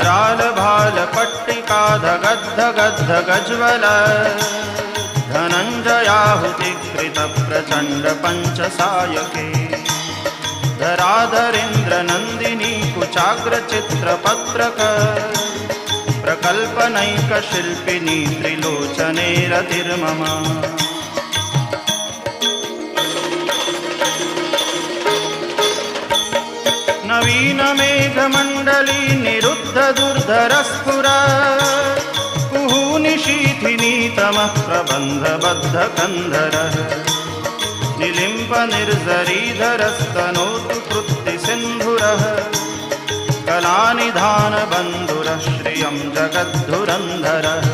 कराल भाल पट्टिका धगद्ध गद्ध गज्वल धनञ्जयाहुतिकृत प्रचण्ड पंचसायके धराधरेन्द्र नन्दिनी कुचाग्र चित्रपत्रक प्रकल्पनैक शिल्पिनी त्रिलोचने रतिर्मम नवीन मेघमण्डली निरुद्ध दुर्धरस्फुर कुहूनिशीथिनीतमः प्रबन्धबद्ध कन्धरः निलिम्प निर्जरीधरस्तनोतु कृत्तिसिन्धुरः कलानिधान बन्धुरः श्रियं जगद्धुरन्धरः